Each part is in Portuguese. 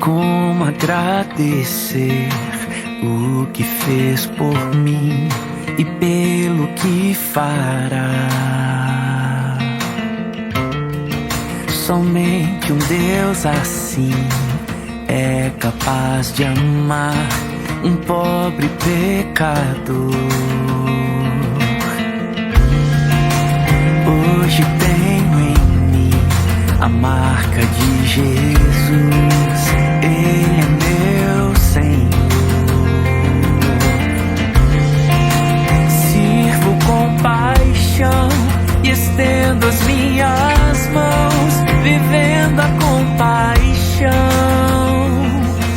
como agradecer o que fez por mim e pelo que fará. Somente um Deus assim é capaz de amar um pobre pecador. Hoje tenho em mim a marca de Jesus, Ele é meu Senhor. Sirvo com paixão e estendo as minhas mãos, vivendo a compaixão.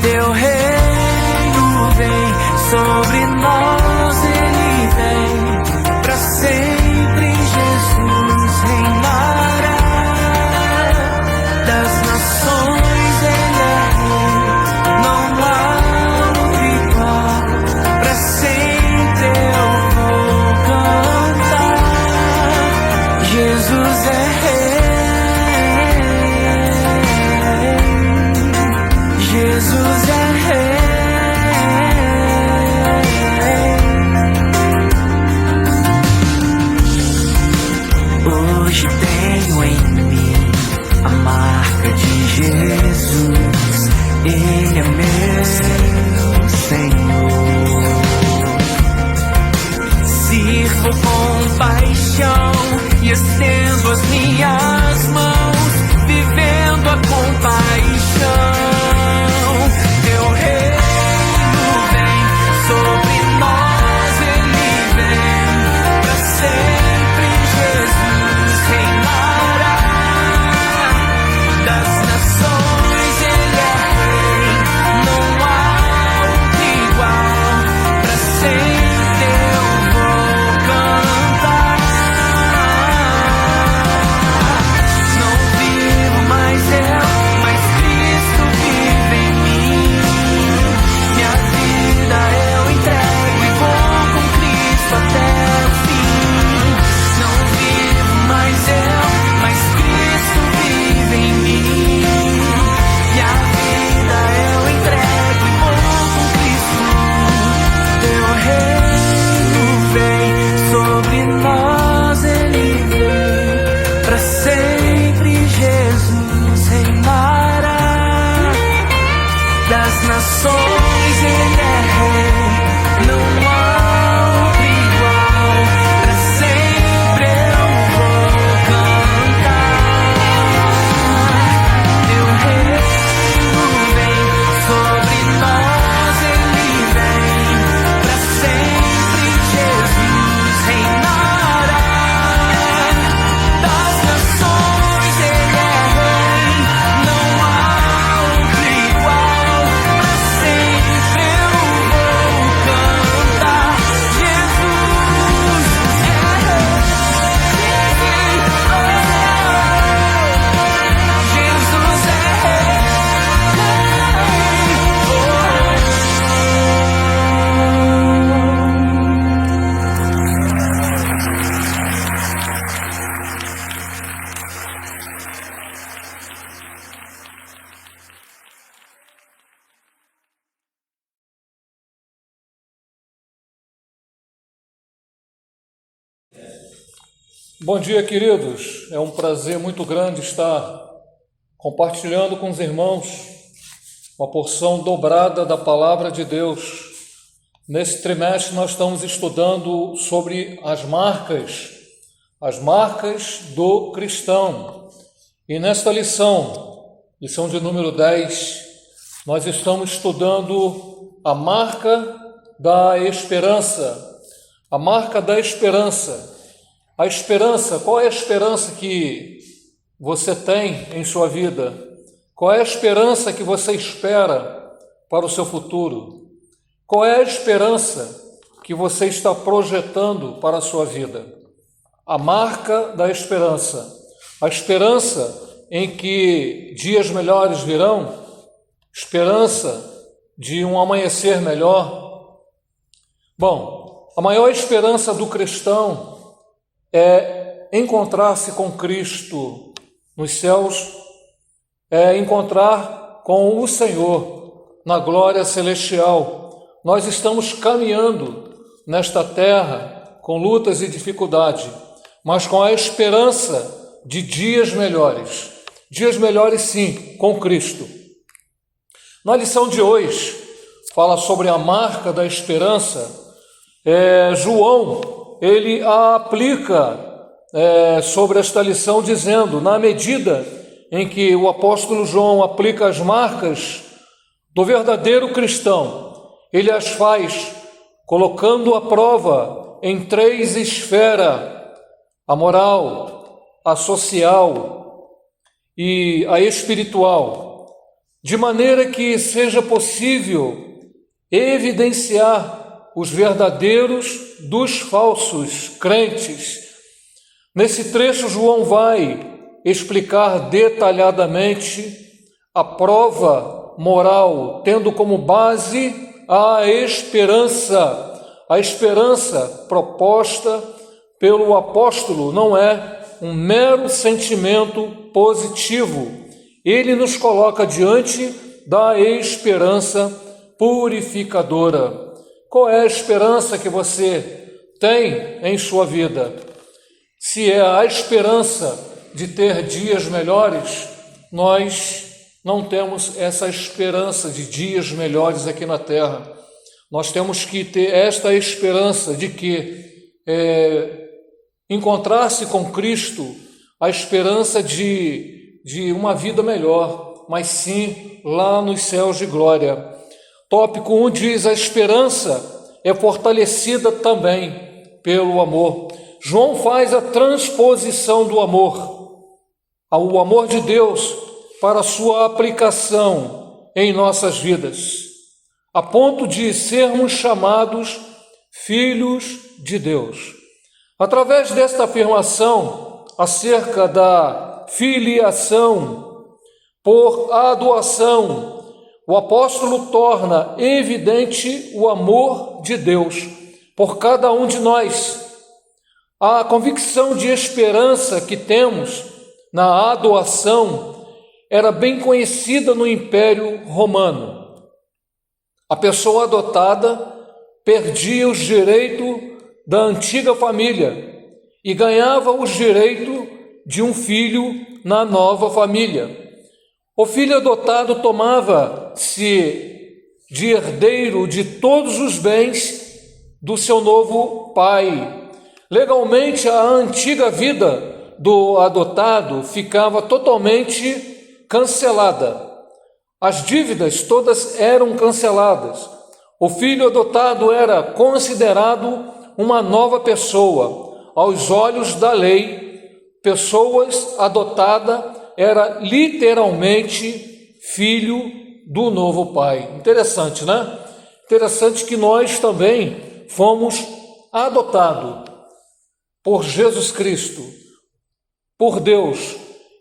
Teu reino vem sobre nós, Ele vem pra sempre. Jesus reinará das nações, Ele é rei, não há outro igual. Pra sempre eu vou cantar. Jesus é rei, Jesus é rei. Hoje tenho em mim a marca de Jesus, Ele é meu Senhor. Sirvo com paixão e estendo as minhas mãos, vivendo a compaixão. Teu reino vem sobre nós, Ele vem pra sempre. Jesus reinará das nações, Ele é rei, não há outro igual. Pra sempre eu vou cantar. Não vivo mais eu, mas Cristo vive em mim. Minha vida eu entrego e vou com Cristo até o fim. Não vivo mais eu, mas Cristo vive em mim. Minha vida eu entrego e vou com Cristo. Teu reino vem sobre nós, Ele vem pra sempre. Jesus reinará das nações, Ele é rei, não há outro igual. Pra sempre eu vou cantar. Teu reino vem sobre nós, Ele vem pra sempre. Jesus reinará das nações, Ele é rei, não há outro igual. Pra sempre eu vou cantar. Jesus é rei, Jesus é Bom dia, queridos. É um prazer muito grande estar compartilhando com os irmãos uma porção dobrada da Palavra de Deus. Nesse trimestre nós estamos estudando sobre as marcas do cristão. E nesta lição de número 10, nós estamos estudando a marca da esperança. A marca da esperança. A esperança, qual é a esperança que você tem em sua vida? Qual é a esperança que você espera para o seu futuro? Qual é a esperança que você está projetando para a sua vida? A marca da esperança. A esperança em que dias melhores virão, esperança de um amanhecer melhor. Bom, a maior esperança do cristão é encontrar-se com Cristo nos céus, é encontrar com o Senhor na glória celestial. Nós estamos caminhando nesta terra com lutas e dificuldade, mas com a esperança de dias melhores. Dias melhores, sim, com Cristo. Na lição de hoje, fala sobre a marca da esperança. João, ele a aplica sobre esta lição dizendo, na medida em que o apóstolo João aplica as marcas do verdadeiro cristão, ele as faz colocando à prova em 3 esferas: a moral, a social e a espiritual, de maneira que seja possível evidenciar os verdadeiros dos falsos crentes. Nesse trecho, João vai explicar detalhadamente a prova moral, tendo como base a esperança proposta pelo apóstolo não é um mero sentimento positivo. Ele nos coloca diante da esperança purificadora. Qual é a esperança que você tem em sua vida? Se é a esperança de ter dias melhores, nós não temos essa esperança de dias melhores aqui na terra. Nós temos que ter esta esperança de que encontrar-se com Cristo, a esperança de uma vida melhor, mas sim lá nos céus de glória. Tópico 1 diz: a esperança é fortalecida também pelo amor. João faz a transposição do amor, ao amor de Deus, para a sua aplicação em nossas vidas, a ponto de sermos chamados filhos de Deus. Através desta afirmação acerca da filiação por adoção, o apóstolo torna evidente o amor de Deus por cada um de nós. A convicção de esperança que temos na adoção era bem conhecida no Império Romano. A pessoa adotada perdia os direitos da antiga família e ganhava os direitos de um filho na nova família. O filho adotado tomava-se de herdeiro de todos os bens do seu novo pai. Legalmente, a antiga vida do adotado ficava totalmente cancelada. As dívidas todas eram canceladas. O filho adotado era considerado uma nova pessoa. Aos olhos da lei, pessoas adotadas era literalmente filho do novo pai. Interessante, né? Interessante que nós também fomos adotados por Jesus Cristo, por Deus,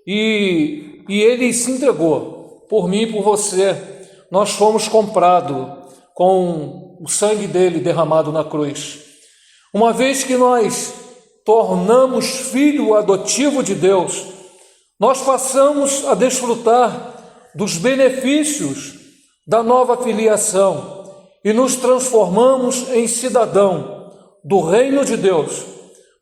e Ele se entregou por mim e por você. Nós fomos comprados com o sangue dele derramado na cruz. Uma vez que nós tornamos filho adotivo de Deus, nós passamos a desfrutar dos benefícios da nova filiação e nos transformamos em cidadão do reino de Deus.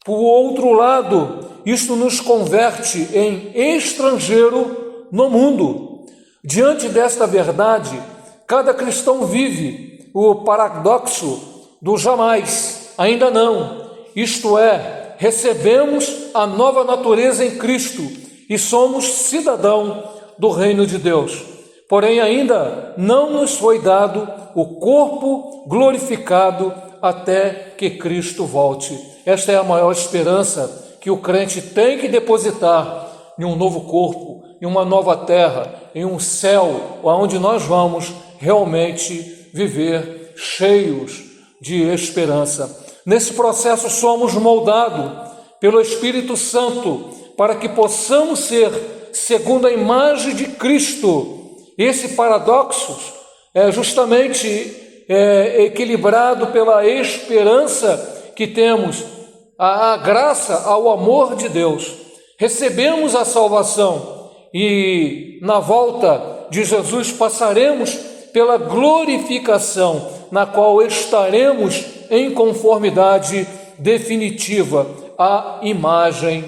Por outro lado, isto nos converte em estrangeiro no mundo. Diante desta verdade, cada cristão vive o paradoxo do jamais, ainda não. Isto é, recebemos a nova natureza em Cristo e somos cidadão do reino de Deus. Porém, ainda não nos foi dado o corpo glorificado até que Cristo volte. Esta é a maior esperança que o crente tem que depositar em um novo corpo, em uma nova terra, em um céu onde nós vamos realmente viver cheios de esperança. Nesse processo somos moldados pelo Espírito Santo para que possamos ser segundo a imagem de Cristo. Esse paradoxo é justamente equilibrado pela esperança que temos, a graça ao amor de Deus. Recebemos a salvação e na volta de Jesus, passaremos pela glorificação, na qual estaremos em conformidade definitiva à imagem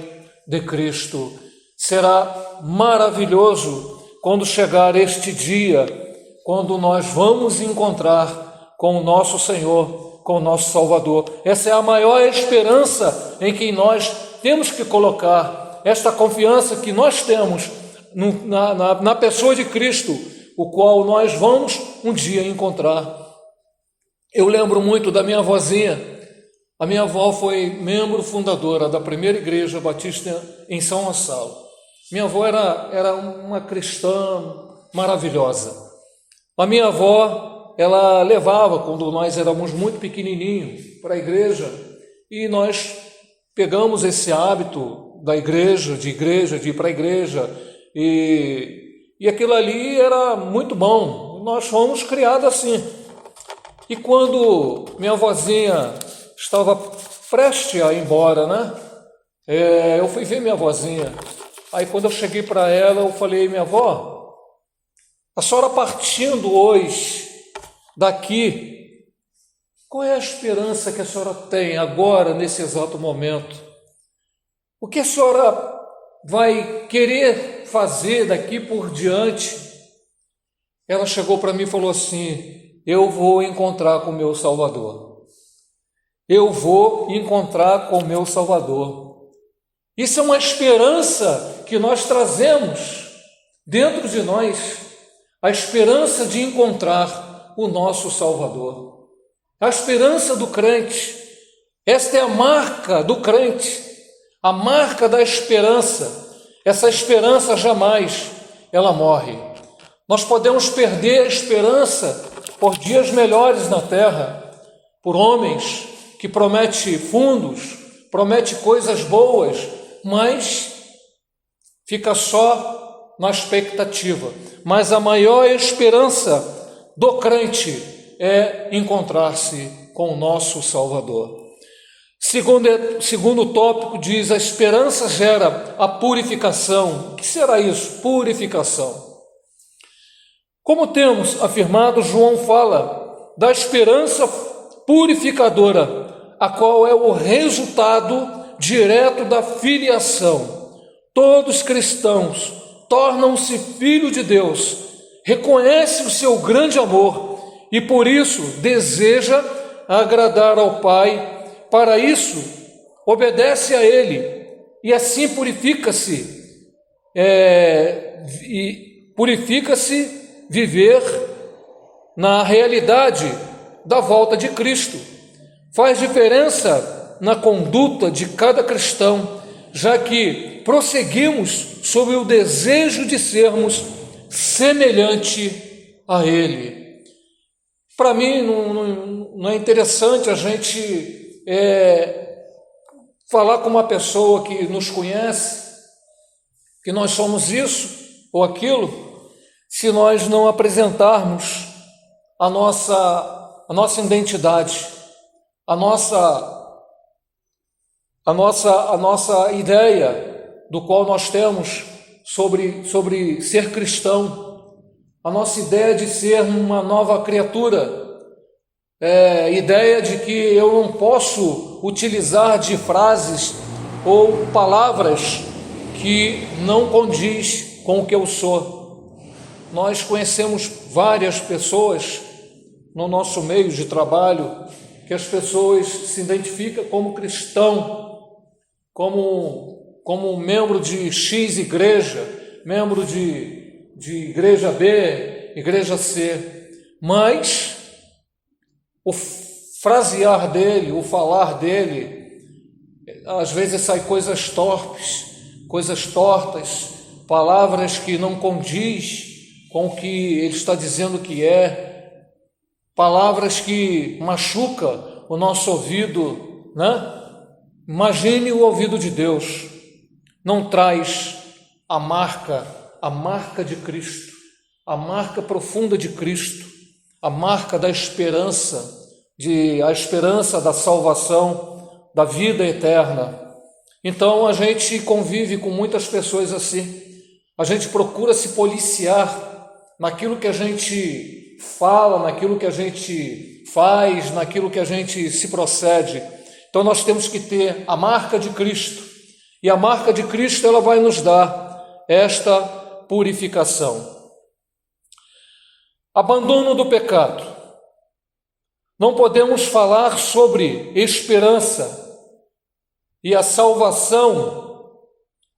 de Cristo. Será maravilhoso quando chegar este dia, quando nós vamos encontrar com o nosso Senhor, com o nosso Salvador. Essa é a maior esperança em que nós temos que colocar, esta confiança que nós temos na pessoa de Cristo, o qual nós vamos um dia encontrar. Eu lembro muito da minha avózinha. A minha avó foi membro fundadora da primeira igreja batista em São Gonçalo. Minha avó era uma cristã maravilhosa. A minha avó, ela levava, quando nós éramos muito pequenininhos, para a igreja, e nós pegamos esse hábito da igreja, de ir para a igreja, e aquilo ali era muito bom. Nós fomos criados assim. E quando minha avózinha estava prestes a ir embora, né? Eu fui ver minha avózinha. Aí quando eu cheguei para ela, eu falei: minha avó, a senhora partindo hoje daqui, qual é a esperança que a senhora tem agora, nesse exato momento? O que a senhora vai querer fazer daqui por diante? Ela chegou para mim e falou assim: eu vou encontrar com o meu Salvador. Eu vou encontrar com o meu Salvador. Isso é uma esperança que nós trazemos dentro de nós, a esperança de encontrar o nosso Salvador. A esperança do crente. Esta é a marca do crente, a marca da esperança. Essa esperança jamais ela morre. Nós podemos perder a esperança por dias melhores na terra, por homens que prometem fundos, prometem coisas boas, mas fica só na expectativa. Mas a maior esperança do crente é encontrar-se com o nosso Salvador. Segundo tópico diz: a esperança gera a purificação. O que será isso? Purificação. Como temos afirmado, João fala da esperança purificadora, a qual é o resultado direto da filiação. Todos cristãos tornam-se filhos de Deus, reconhecem o seu grande amor e por isso deseja agradar ao Pai. Para isso, obedece a Ele e assim purifica-se viver na realidade da volta de Cristo. Faz diferença na conduta de cada cristão, já que prosseguimos sob o desejo de sermos semelhante a Ele. Para mim, não é interessante a gente falar com uma pessoa que nos conhece, que nós somos isso ou aquilo, se nós não apresentarmos a nossa identidade, a nossa ideia do qual nós temos sobre ser cristão, a nossa ideia de ser uma nova criatura, ideia de que eu não posso utilizar de frases ou palavras que não condiz com o que eu sou. Nós conhecemos várias pessoas no nosso meio de trabalho que as pessoas se identificam como cristão, como membro de X igreja, membro de igreja B, igreja C, mas o frasear dele, o falar dele, às vezes sai coisas torpes, coisas tortas, palavras que não condiz com o que ele está dizendo que é, palavras que machucam o nosso ouvido, né? Imagine o ouvido de Deus, não traz a marca de Cristo, a marca profunda de Cristo, a marca da esperança, a esperança da salvação, da vida eterna. Então a gente convive com muitas pessoas assim, a gente procura se policiar naquilo que a gente fala, naquilo que a gente faz, naquilo que a gente se procede. Então nós temos que ter a marca de Cristo, e a marca de Cristo ela vai nos dar esta purificação. Abandono do pecado. Não podemos falar sobre esperança e a salvação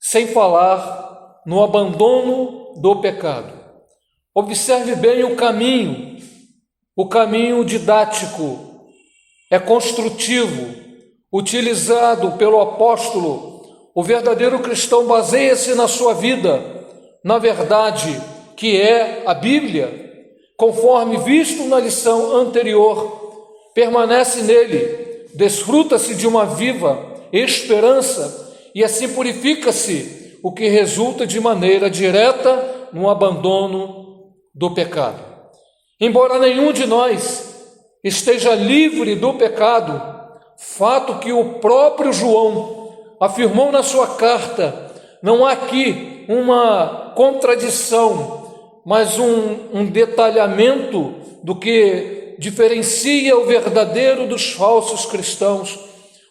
sem falar no abandono do pecado. Observe bem o caminho didático, é construtivo, utilizado pelo apóstolo. O verdadeiro cristão baseia-se na sua vida, na verdade que é a Bíblia, conforme visto na lição anterior, permanece nele, desfruta-se de uma viva esperança e assim purifica-se, o que resulta de maneira direta no abandono do pecado. Embora nenhum de nós esteja livre do pecado, fato que o próprio João afirmou na sua carta, não há aqui uma contradição, mas um detalhamento do que diferencia o verdadeiro dos falsos cristãos.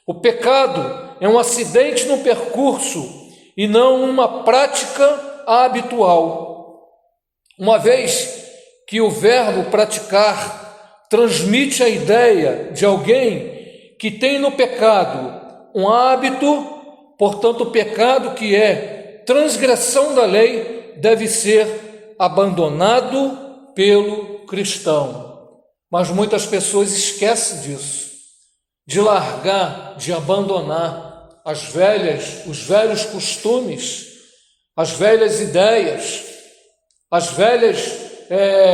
O pecado é um acidente no percurso e não uma prática habitual. Uma vez que o verbo praticar transmite a ideia de alguém que tem no pecado um hábito, portanto, o pecado que é transgressão da lei deve ser abandonado pelo cristão. Mas muitas pessoas esquecem disso, de largar, de abandonar os velhos costumes, as velhas ideias, as velhas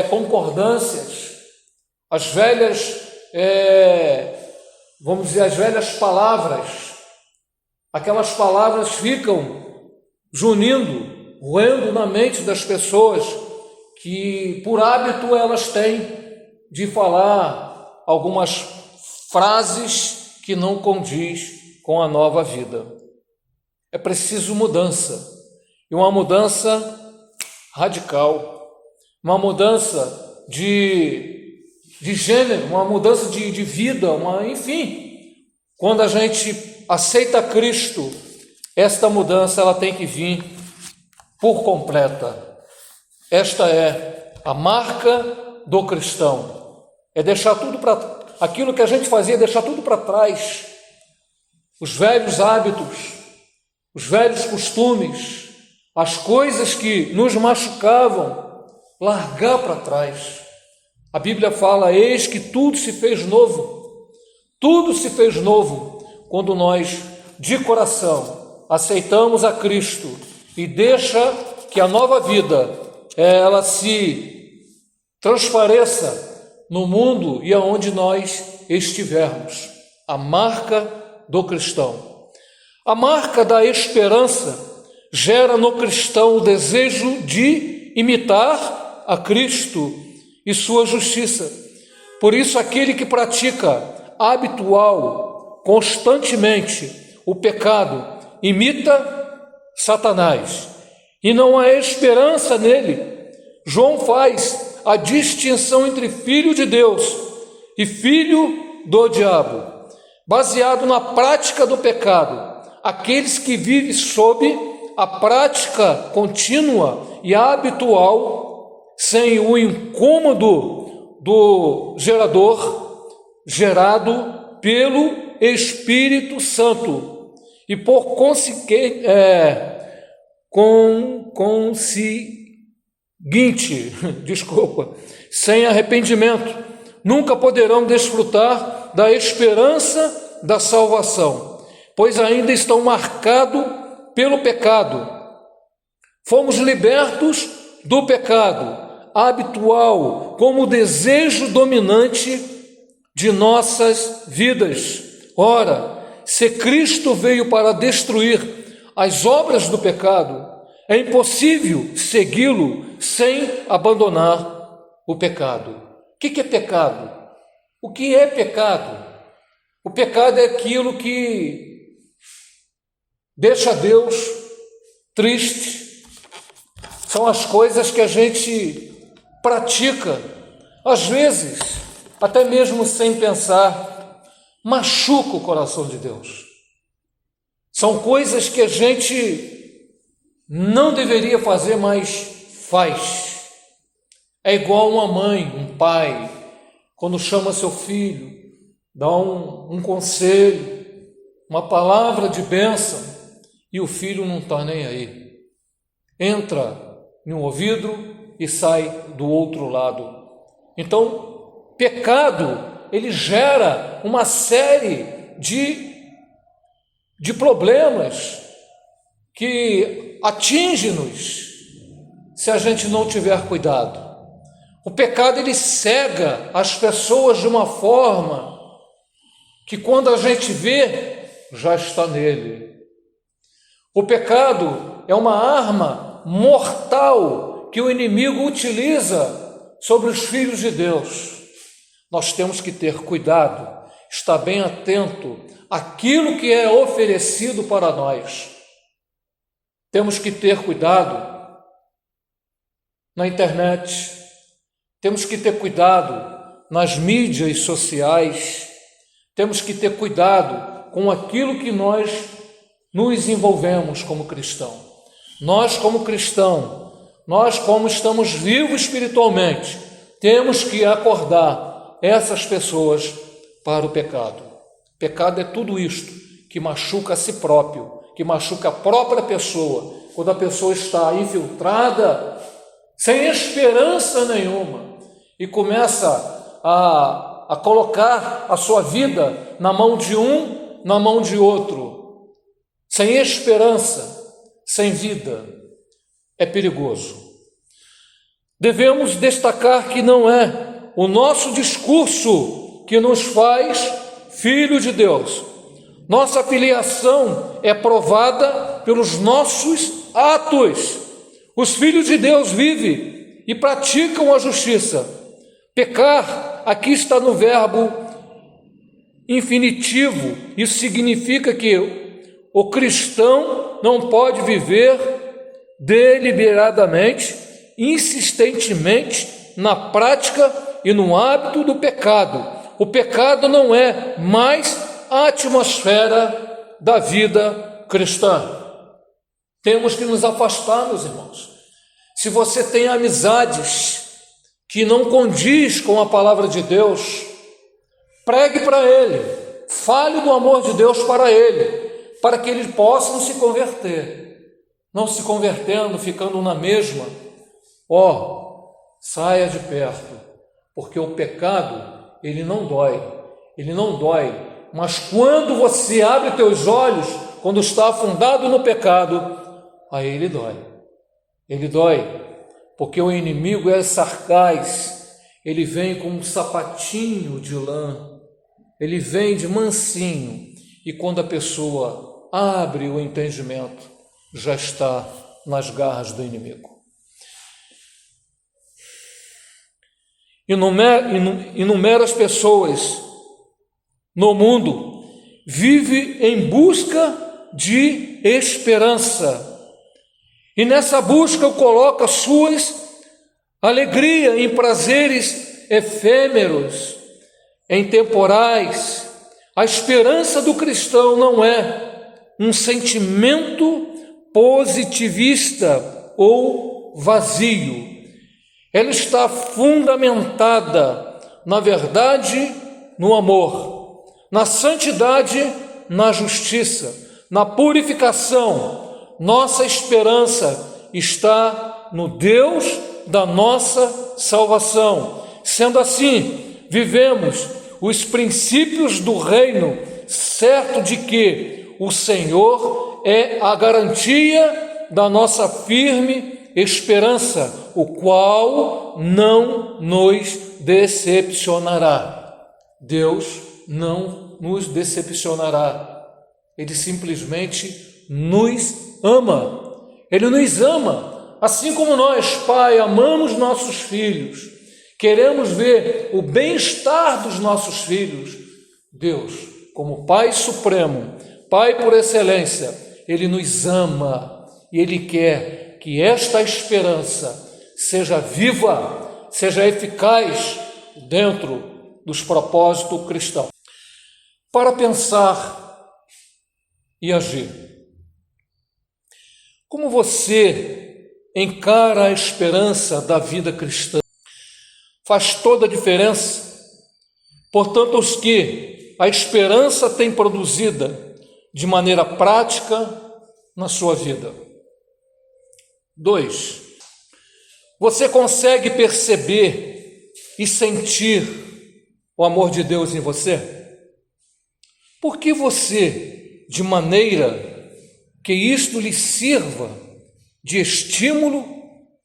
concordâncias, as velhas, vamos dizer, as velhas palavras. Aquelas palavras ficam roendo na mente das pessoas, que por hábito elas têm de falar algumas frases que não condiz com a nova vida. É preciso mudança, e uma mudança radical, uma mudança de gênero, uma mudança de vida, enfim. Quando a gente aceita Cristo, esta mudança ela tem que vir por completa. Esta é a marca do cristão. É deixar tudo para aquilo que a gente fazia, deixar tudo para trás. Os velhos hábitos, os velhos costumes, as coisas que nos machucavam, largar para trás. A Bíblia fala: eis que tudo se fez novo. Tudo se fez novo quando nós, de coração, aceitamos a Cristo e deixa que a nova vida ela se transpareça no mundo e aonde nós estivermos. A marca do cristão. A marca da esperança gera no cristão o desejo de imitar a Cristo e sua justiça. Por isso, aquele que pratica habitual, constantemente, o pecado, imita Satanás, e não há esperança nele. João faz a distinção entre filho de Deus e filho do diabo, baseado na prática do pecado. Aqueles que vivem sob a prática contínua e habitual, sem o incômodo do gerado pelo Espírito Santo, e por conseguinte, sem arrependimento, nunca poderão desfrutar da esperança da salvação, pois ainda estão marcados pelo pecado. Fomos libertos do pecado habitual como desejo dominante de nossas vidas. Ora, se Cristo veio para destruir as obras do pecado, é impossível segui-lo sem abandonar o pecado. O que é pecado? O que é pecado? O pecado é aquilo que deixa Deus triste. São as coisas que a gente pratica, às vezes, até mesmo sem pensar, machuca o coração de Deus. São coisas que a gente não deveria fazer, mas faz. É igual uma mãe, um pai, quando chama seu filho, dá um conselho, uma palavra de bênção, e o filho não está nem aí. Entra em um ouvido e sai do outro lado. Então, pecado, ele gera uma série de problemas que atinge-nos se a gente não tiver cuidado. O pecado, ele cega as pessoas de uma forma que quando a gente vê, já está nele. O pecado é uma arma mortal que o inimigo utiliza sobre os filhos de Deus. Nós temos que ter cuidado, estar bem atento àquilo que é oferecido para nós. Temos que ter cuidado na internet, temos que ter cuidado nas mídias sociais, temos que ter cuidado com aquilo que nós nos envolvemos como cristão. Nós como cristão, nós como estamos vivos espiritualmente, temos que acordar essas pessoas para o pecado. Pecado é tudo isto que machuca a si próprio, que machuca a própria pessoa, quando a pessoa está infiltrada, sem esperança nenhuma, e começa a colocar a sua vida na mão de um, na mão de outro, sem esperança, sem vida. É perigoso. Devemos destacar que não é o nosso discurso que nos faz filho de Deus. Nossa filiação é provada pelos nossos atos. Os filhos de Deus vivem e praticam a justiça. Pecar, aqui está no verbo infinitivo. Isso significa que o cristão não pode viver deliberadamente, insistentemente na prática e no hábito do pecado. O pecado não é mais a atmosfera da vida cristã. Temos que nos afastar, meus irmãos. Se você tem amizades que não condiz com a palavra de Deus, pregue para ele, fale do amor de Deus para ele, para que eles possam se converter. Não se convertendo, ficando na mesma, saia de perto, porque o pecado, ele não dói, mas quando você abre teus olhos, quando está afundado no pecado, aí ele dói, porque o inimigo é sarcás, ele vem com um sapatinho de lã, ele vem de mansinho, e quando a pessoa abre o entendimento, já está nas garras do inimigo. Inúmeras pessoas no mundo vivem em busca de esperança, e nessa busca coloca suas alegrias em prazeres efêmeros, em temporais. A esperança do cristão não é um sentimento positivista ou vazio. Ela está fundamentada na verdade, no amor, na santidade, na justiça, na purificação. Nossa esperança está no Deus da nossa salvação. Sendo assim, vivemos os princípios do reino, certo de que o Senhor é a garantia da nossa firme esperança, o qual não nos decepcionará. Deus não nos decepcionará. Ele simplesmente nos ama. Ele nos ama, assim como nós, Pai, amamos nossos filhos, queremos ver o bem-estar dos nossos filhos. Deus, como Pai Supremo, Pai por excelência, Ele nos ama e Ele quer que esta esperança seja viva, seja eficaz dentro dos propósitos cristãos. Para pensar e agir. Como você encara a esperança da vida cristã? Faz toda a diferença. Portanto, os que a esperança tem produzida de maneira prática na sua vida. 2. Você consegue perceber e sentir o amor de Deus em você? Por que você, de maneira que isto lhe sirva de estímulo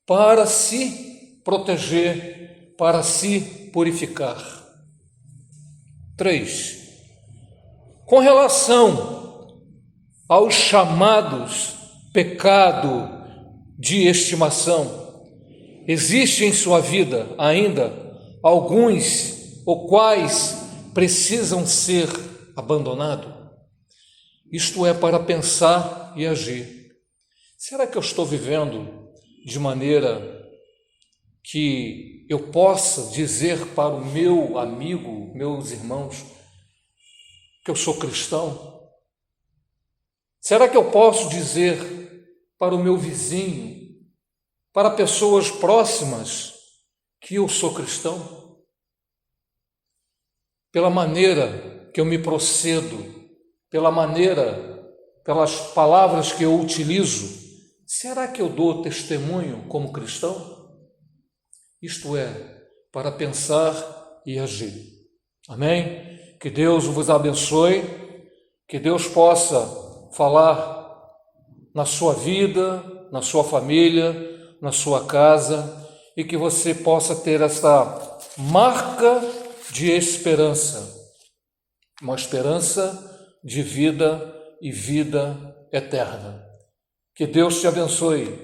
para se proteger, para se purificar? 3. Com relação aos chamados pecado de estimação, existe em sua vida ainda alguns ou quais precisam ser abandonados? Isto é para pensar e agir. Será que eu estou vivendo de maneira que eu possa dizer para o meu amigo, meus irmãos, que eu sou cristão? Será que eu posso dizer para o meu vizinho, para pessoas próximas, que eu sou cristão? Pela maneira que eu me procedo, pela maneira, pelas palavras que eu utilizo, será que eu dou testemunho como cristão? Isto é, para pensar e agir. Amém? Que Deus vos abençoe, que Deus possa falar na sua vida, na sua família, na sua casa, e que você possa ter essa marca de esperança, uma esperança de vida e vida eterna. Que Deus te abençoe,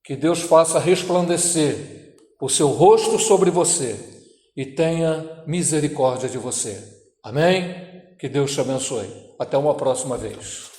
que Deus faça resplandecer o seu rosto sobre você e tenha misericórdia de você. Amém? Que Deus te abençoe. Até uma próxima vez.